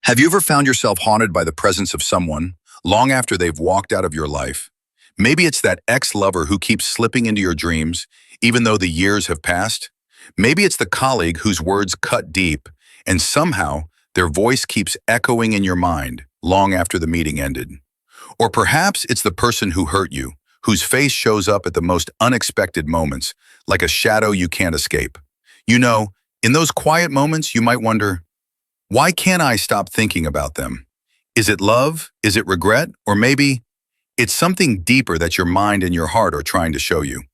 Have you ever found yourself haunted by the presence of someone long after they've walked out of your life? Maybe it's that ex-lover who keeps slipping into your dreams, even though the years have passed. Maybe it's the colleague whose words cut deep, and somehow their voice keeps echoing in your mind long after the meeting ended. Or perhaps it's the person who hurt you, whose face shows up at the most unexpected moments, like a shadow you can't escape. You know, in those quiet moments, you might wonder, why can't I stop thinking about them? Is it love? Is it regret? Or maybe it's something deeper that your mind and your heart are trying to show you.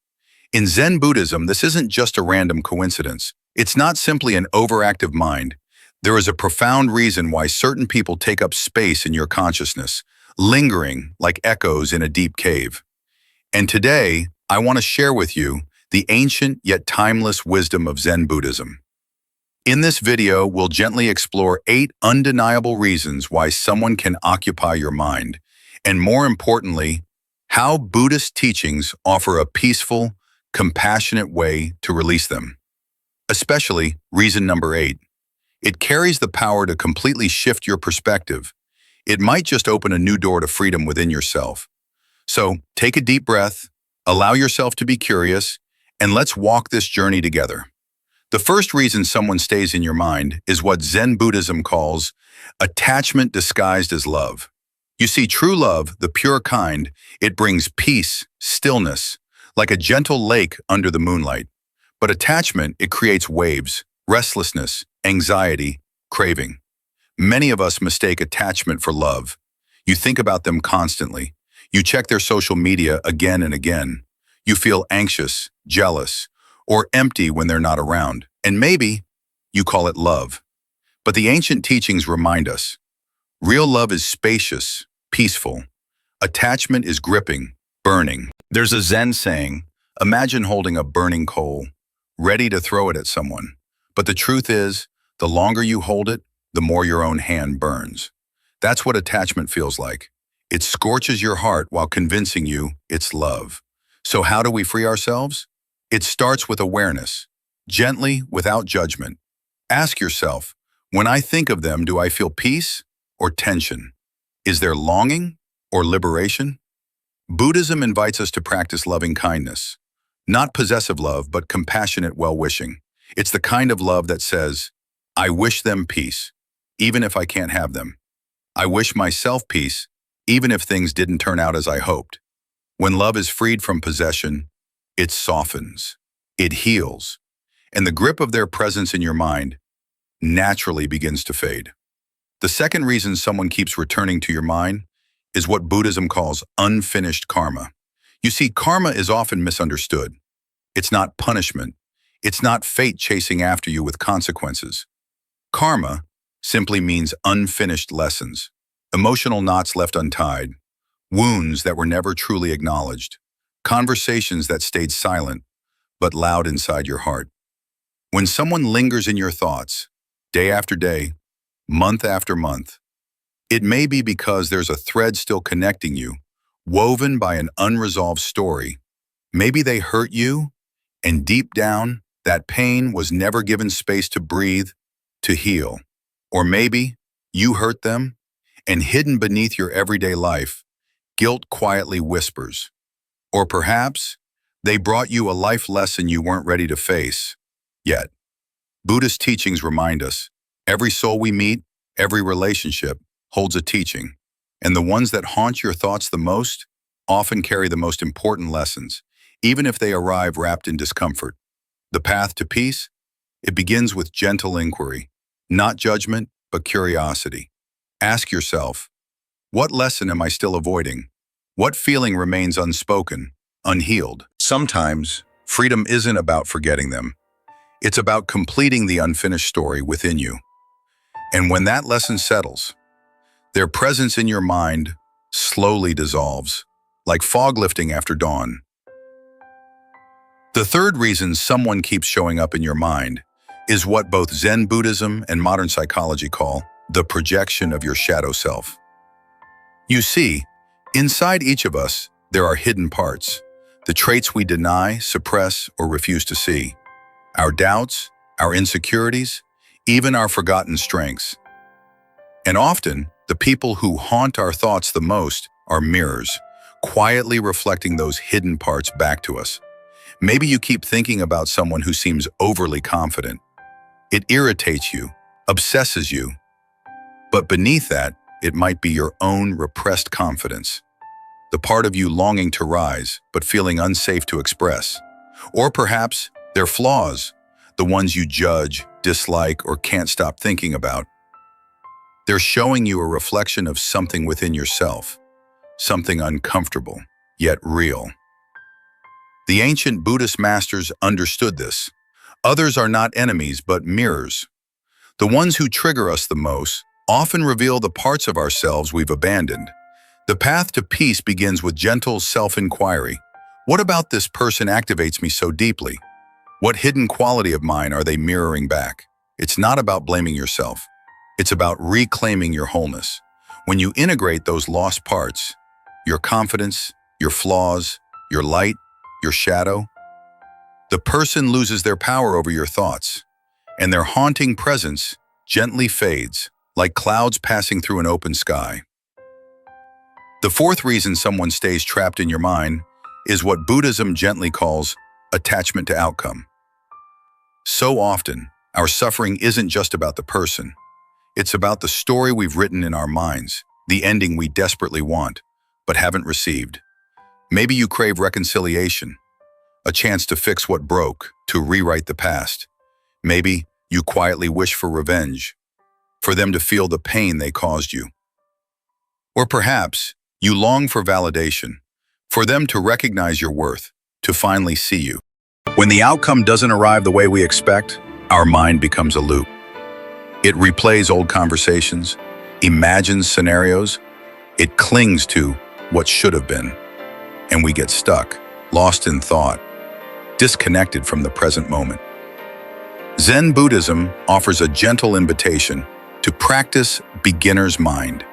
In Zen Buddhism, this isn't just a random coincidence. It's not simply an overactive mind. There is a profound reason why certain people take up space in your consciousness, lingering like echoes in a deep cave. And today, I want to share with you the ancient yet timeless wisdom of Zen Buddhism. In this video, we'll gently explore 8 undeniable reasons why someone can occupy your mind, and more importantly, how Buddhist teachings offer a peaceful, compassionate way to release them. Especially reason number 8. It carries the power to completely shift your perspective. It might just open a new door to freedom within yourself. So take a deep breath, allow yourself to be curious, and let's walk this journey together. The first reason someone stays in your mind is what Zen Buddhism calls attachment disguised as love. You see, true love, the pure kind, it brings peace, stillness, like a gentle lake under the moonlight. But attachment, it creates waves, restlessness, anxiety, craving. Many of us mistake attachment for love. You think about them constantly. You check their social media again and again. You feel anxious, jealous, or empty when they're not around. And maybe you call it love. But the ancient teachings remind us, real love is spacious, peaceful. Attachment is gripping, burning. There's a Zen saying, imagine holding a burning coal, ready to throw it at someone. But the truth is, the longer you hold it, the more your own hand burns. That's what attachment feels like. It scorches your heart while convincing you it's love. So how do we free ourselves? It starts with awareness, gently, without judgment. Ask yourself, when I think of them, do I feel peace or tension? Is there longing or liberation? Buddhism invites us to practice loving kindness, not possessive love, but compassionate well-wishing. It's the kind of love that says, I wish them peace, even if I can't have them. I wish myself peace, even if things didn't turn out as I hoped. When love is freed from possession, it softens, it heals, and the grip of their presence in your mind naturally begins to fade. The second reason someone keeps returning to your mind is what Buddhism calls unfinished karma. You see, karma is often misunderstood. It's not punishment. It's not fate chasing after you with consequences. Karma simply means unfinished lessons, emotional knots left untied, wounds that were never truly acknowledged, conversations that stayed silent but loud inside your heart. When someone lingers in your thoughts, day after day, month after month, it may be because there's a thread still connecting you, woven by an unresolved story. Maybe they hurt you, and deep down, that pain was never given space to breathe, to heal. Or maybe you hurt them, and hidden beneath your everyday life, guilt quietly whispers. Or perhaps they brought you a life lesson you weren't ready to face yet. Buddhist teachings remind us, every soul we meet, every relationship holds a teaching, and the ones that haunt your thoughts the most often carry the most important lessons, even if they arrive wrapped in discomfort. The path to peace? It begins with gentle inquiry, not judgment, but curiosity. Ask yourself, what lesson am I still avoiding? What feeling remains unspoken, unhealed? Sometimes, freedom isn't about forgetting them. It's about completing the unfinished story within you. And when that lesson settles, their presence in your mind slowly dissolves, like fog lifting after dawn. The third reason someone keeps showing up in your mind is what both Zen Buddhism and modern psychology call the projection of your shadow self. You see, inside each of us, there are hidden parts, the traits we deny, suppress, or refuse to see, our doubts, our insecurities, even our forgotten strengths. And often, the people who haunt our thoughts the most are mirrors, quietly reflecting those hidden parts back to us. Maybe you keep thinking about someone who seems overly confident. It irritates you, obsesses you. But beneath that, it might be your own repressed confidence, the part of you longing to rise, but feeling unsafe to express. Or perhaps their flaws, the ones you judge, dislike, or can't stop thinking about. They're showing you a reflection of something within yourself, something uncomfortable, yet real. The ancient Buddhist masters understood this. Others are not enemies, but mirrors. The ones who trigger us the most often reveal the parts of ourselves we've abandoned. The path to peace begins with gentle self-inquiry. What about this person activates me so deeply? What hidden quality of mine are they mirroring back? It's not about blaming yourself. It's about reclaiming your wholeness. When you integrate those lost parts, your confidence, your flaws, your light, your shadow, the person loses their power over your thoughts, and their haunting presence gently fades, like clouds passing through an open sky. The fourth reason someone stays trapped in your mind is what Buddhism gently calls attachment to outcome. So often, our suffering isn't just about the person. It's about the story we've written in our minds, the ending we desperately want, but haven't received. Maybe you crave reconciliation, a chance to fix what broke, to rewrite the past. Maybe you quietly wish for revenge, for them to feel the pain they caused you. Or perhaps you long for validation, for them to recognize your worth, to finally see you. When the outcome doesn't arrive the way we expect, our mind becomes a loop. It replays old conversations, imagines scenarios, it clings to what should have been, and we get stuck, lost in thought, disconnected from the present moment. Zen Buddhism offers a gentle invitation to practice beginner's mind,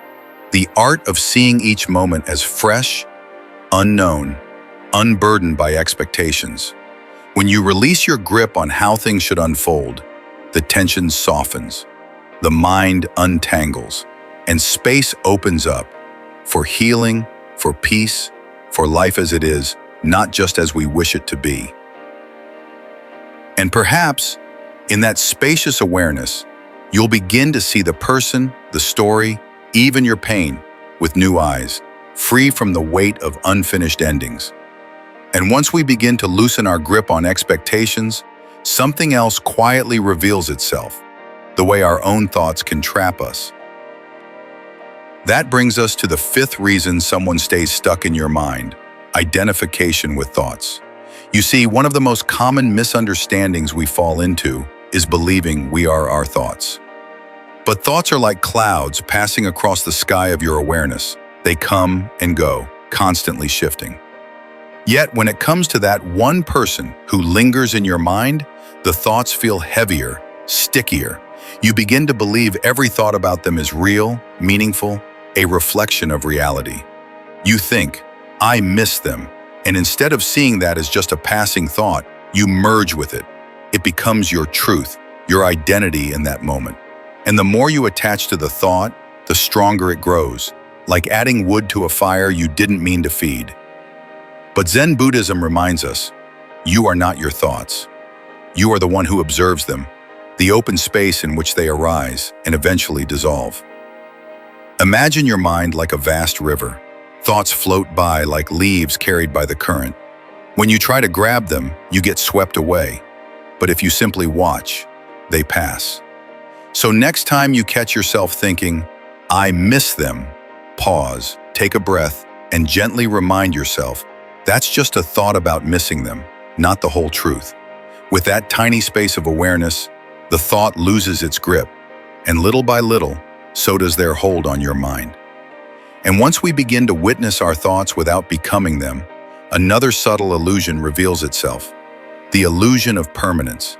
the art of seeing each moment as fresh, unknown, unburdened by expectations. When you release your grip on how things should unfold, the tension softens, the mind untangles, and space opens up for healing, for peace, for life as it is, not just as we wish it to be. And perhaps, in that spacious awareness, you'll begin to see the person, the story, even your pain, with new eyes, free from the weight of unfinished endings. And once we begin to loosen our grip on expectations, something else quietly reveals itself, the way our own thoughts can trap us. That brings us to the fifth reason someone stays stuck in your mind: identification with thoughts. You see, one of the most common misunderstandings we fall into is believing we are our thoughts. But thoughts are like clouds passing across the sky of your awareness. They come and go, constantly shifting. Yet when it comes to that one person who lingers in your mind, the thoughts feel heavier, stickier. You begin to believe every thought about them is real, meaningful, a reflection of reality. You think, I miss them, and instead of seeing that as just a passing thought, you merge with it. It becomes your truth, your identity in that moment. And the more you attach to the thought, the stronger it grows, like adding wood to a fire you didn't mean to feed. But Zen Buddhism reminds us, you are not your thoughts. You are the one who observes them, the open space in which they arise and eventually dissolve. Imagine your mind like a vast river. Thoughts float by like leaves carried by the current. When you try to grab them, you get swept away. But if you simply watch, they pass. So next time you catch yourself thinking, I miss them, pause, take a breath, and gently remind yourself, that's just a thought about missing them, not the whole truth. With that tiny space of awareness, the thought loses its grip, and little by little, so does their hold on your mind. And once we begin to witness our thoughts without becoming them, another subtle illusion reveals itself: the illusion of permanence.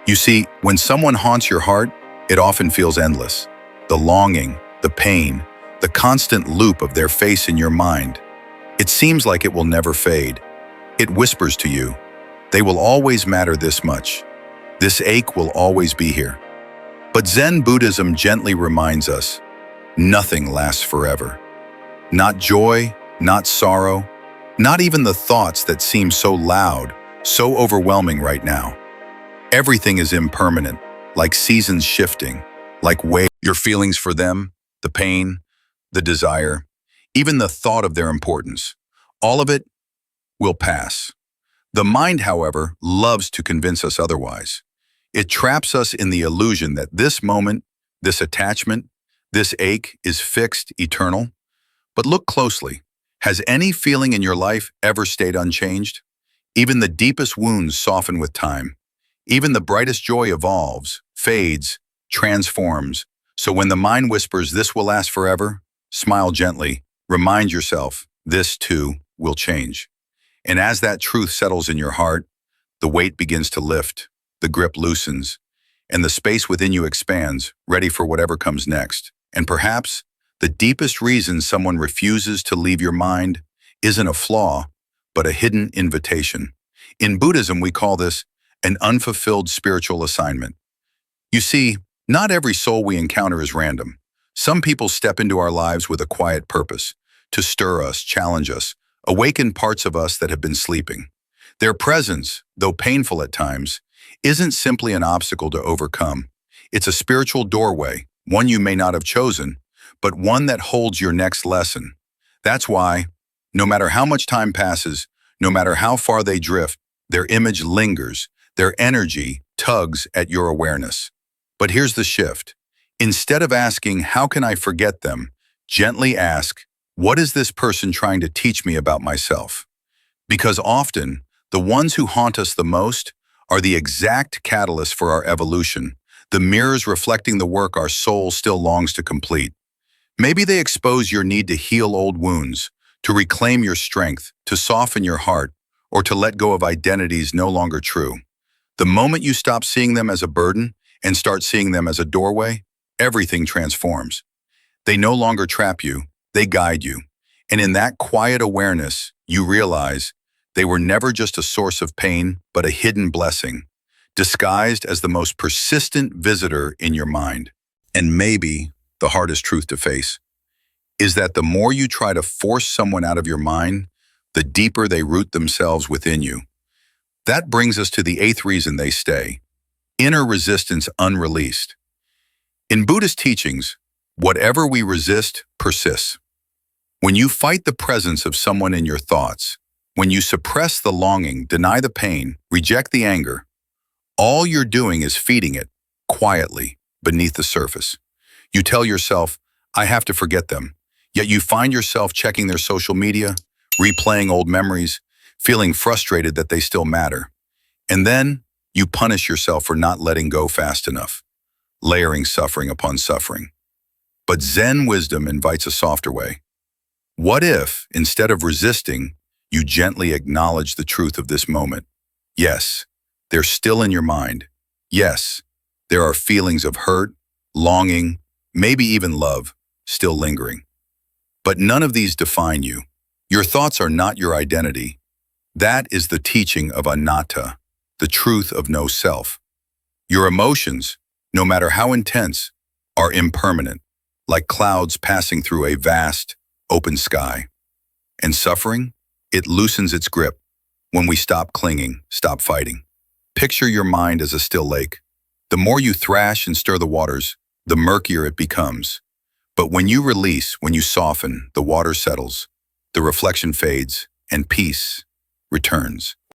You see, when someone haunts your heart, it often feels endless. The longing, the pain, the constant loop of their face in your mind. It seems like it will never fade. It whispers to you, they will always matter this much. This ache will always be here. But Zen Buddhism gently reminds us, Nothing lasts forever. Not joy, not sorrow, not even the thoughts that seem so loud, so overwhelming right now. Everything is impermanent, like seasons shifting, like waves. Your feelings for them, the pain, the desire, even the thought of their importance, all of it will pass. The mind, however, loves to convince us otherwise. It traps us in the illusion that this moment, this attachment, this ache is fixed, eternal. But look closely. Has any feeling in your life ever stayed unchanged? Even the deepest wounds soften with time. Even the brightest joy evolves, fades, transforms. So when the mind whispers, "This will last forever," smile gently. Remind yourself, this too will change. And as that truth settles in your heart, the weight begins to lift, the grip loosens, and the space within you expands, ready for whatever comes next. And perhaps the deepest reason someone refuses to leave your mind isn't a flaw, but a hidden invitation. In Buddhism, we call this an unfulfilled spiritual assignment. You see, not every soul we encounter is random. Some people step into our lives with a quiet purpose, to stir us, challenge us, awaken parts of us that have been sleeping. Their presence, though painful at times, isn't simply an obstacle to overcome. It's a spiritual doorway, one you may not have chosen, but one that holds your next lesson. That's why, no matter how much time passes, no matter how far they drift, their image lingers, their energy tugs at your awareness. But here's the shift. Instead of asking, "How can I forget them?" gently ask, "What is this person trying to teach me about myself?" Because often, the ones who haunt us the most are the exact catalyst for our evolution, the mirrors reflecting the work our soul still longs to complete. Maybe they expose your need to heal old wounds, to reclaim your strength, to soften your heart, or to let go of identities no longer true. The moment you stop seeing them as a burden and start seeing them as a doorway, everything transforms. They no longer trap you, they guide you. And in that quiet awareness, you realize they were never just a source of pain, but a hidden blessing, disguised as the most persistent visitor in your mind. And maybe the hardest truth to face is that the more you try to force someone out of your mind, the deeper they root themselves within you. That brings us to the eighth reason they stay: inner resistance unreleased. In Buddhist teachings, whatever we resist persists. When you fight the presence of someone in your thoughts, when you suppress the longing, deny the pain, reject the anger, all you're doing is feeding it quietly beneath the surface. You tell yourself, "I have to forget them," yet you find yourself checking their social media, replaying old memories, feeling frustrated that they still matter. And then you punish yourself for not letting go fast enough, layering suffering upon suffering. But Zen wisdom invites a softer way. What if, instead of resisting, you gently acknowledge the truth of this moment? Yes, they're still in your mind. Yes, there are feelings of hurt, longing, maybe even love, still lingering. But none of these define you. Your thoughts are not your identity. That is the teaching of anatta, the truth of no self. Your emotions, no matter how intense, are impermanent, like clouds passing through a vast, open sky. And suffering, it loosens its grip when we stop clinging, stop fighting. Picture your mind as a still lake. The more you thrash and stir the waters, the murkier it becomes. But when you release, when you soften, the water settles, the reflection fades, and peace returns.